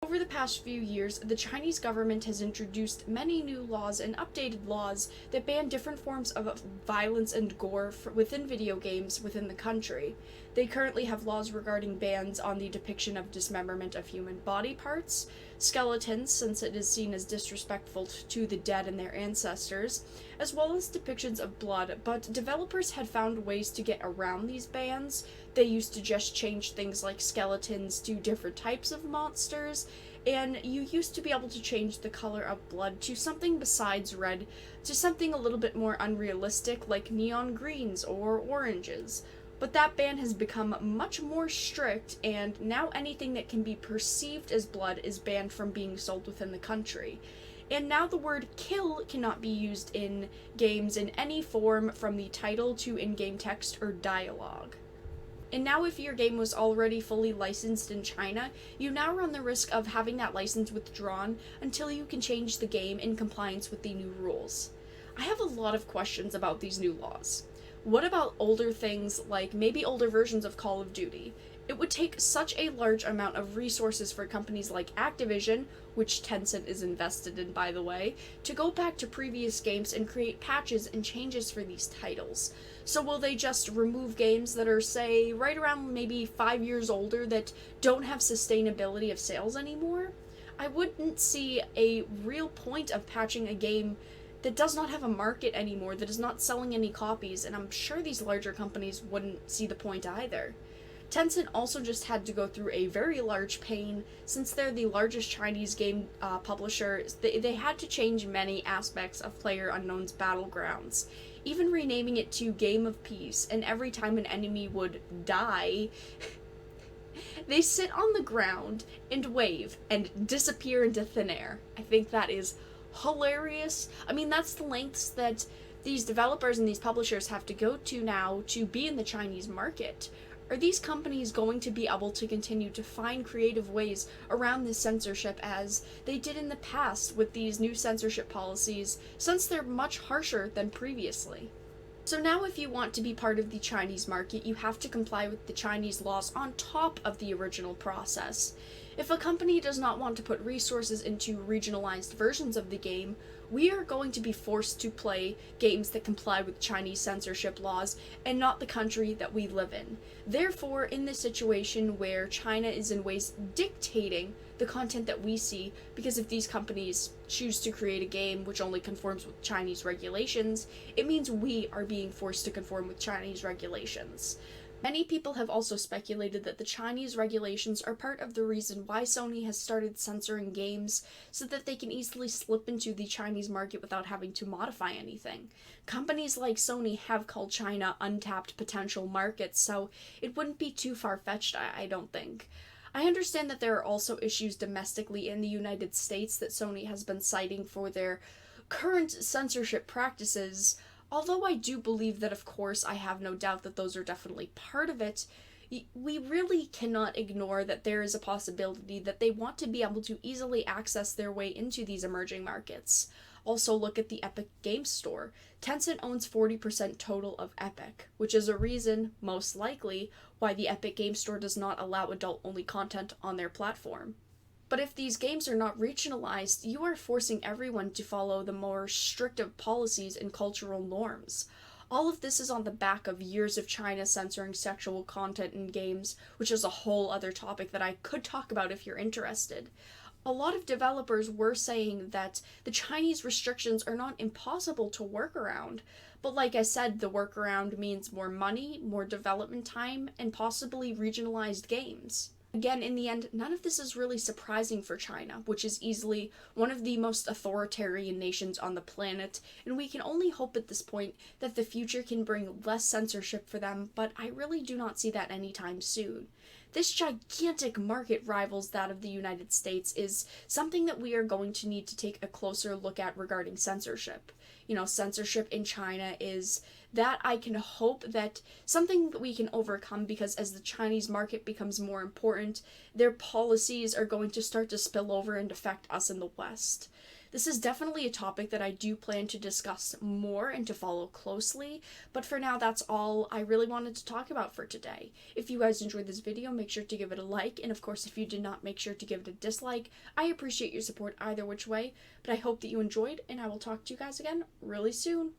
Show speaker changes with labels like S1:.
S1: Over the past few years, the Chinese government has introduced many new laws and updated laws that ban different forms of violence and gore within video games within the country. They currently have laws regarding bans on the depiction of dismemberment of human body parts, skeletons, since it is seen as disrespectful to the dead and their ancestors, as well as depictions of blood, but developers had found ways to get around these bans. They used to just change things like skeletons to different types of monsters, and you used to be able to change the color of blood to something besides red, to something a little bit more unrealistic like neon greens or oranges. But that ban has become much more strict, and now anything that can be perceived as blood is banned from being sold within the country. And now the word kill cannot be used in games in any form, from the title to in-game text or dialogue. And now, if your game was already fully licensed in China, you now run the risk of having that license withdrawn until you can change the game in compliance with the new rules. I have a lot of questions about these new laws. What about older things, like maybe older versions of Call of Duty? It would take such a large amount of resources for companies like Activision, which Tencent is invested in, by the way, to go back to previous games and create patches and changes for these titles. So will they just remove games that are, say, right around maybe 5 years older that don't have sustainability of sales anymore? I wouldn't see a real point of patching a game that does not have a market anymore, that is not selling any copies, and I'm sure these larger companies wouldn't see the point either. Tencent also just had to go through a very large pain. Since they're the largest Chinese game publisher, they had to change many aspects of PlayerUnknown's Battlegrounds, even renaming it to Game of Peace, and every time an enemy would die, they sit on the ground and wave and disappear into thin air. I think that is hilarious. I mean, that's the lengths that these developers and these publishers have to go to now to be in the Chinese market. Are these companies going to be able to continue to find creative ways around this censorship as they did in the past with these new censorship policies, since they're much harsher than previously? So now, if you want to be part of the Chinese market, you have to comply with the Chinese laws on top of the original process. If a company does not want to put resources into regionalized versions of the game, we are going to be forced to play games that comply with Chinese censorship laws and not the country that we live in. Therefore, in this situation where China is in ways dictating the content that we see, because if these companies choose to create a game which only conforms with Chinese regulations, it means we are being forced to conform with Chinese regulations. Many people have also speculated that the Chinese regulations are part of the reason why Sony has started censoring games, so that they can easily slip into the Chinese market without having to modify anything. Companies like Sony have called China untapped potential markets, so it wouldn't be too far-fetched, I don't think. I understand that there are also issues domestically in the United States that Sony has been citing for their current censorship practices. Although I do believe that, of course, I have no doubt that those are definitely part of it, we really cannot ignore that there is a possibility that they want to be able to easily access their way into these emerging markets. Also, look at the Epic Games Store. Tencent owns 40% total of Epic, which is a reason, most likely, why the Epic Games Store does not allow adult-only content on their platform. But if these games are not regionalized, you are forcing everyone to follow the more restrictive policies and cultural norms. All of this is on the back of years of China censoring sexual content in games, which is a whole other topic that I could talk about if you're interested. A lot of developers were saying that the Chinese restrictions are not impossible to work around, but like I said, the workaround means more money, more development time, and possibly regionalized games. Again, in the end, none of this is really surprising for China, which is easily one of the most authoritarian nations on the planet, and we can only hope at this point that the future can bring less censorship for them, but I really do not see that anytime soon. This gigantic market rivals that of the United States is something that we are going to need to take a closer look at regarding censorship. censorship in China is that I can hope that something that we can overcome, because as the Chinese market becomes more important, their policies are going to start to spill over and affect us in the West. This is definitely a topic that I do plan to discuss more and to follow closely, but for now that's all I really wanted to talk about for today. If you guys enjoyed this video, make sure to give it a like, and of course if you did not, make sure to give it a dislike. I appreciate your support either which way, but I hope that you enjoyed, and I will talk to you guys again really soon.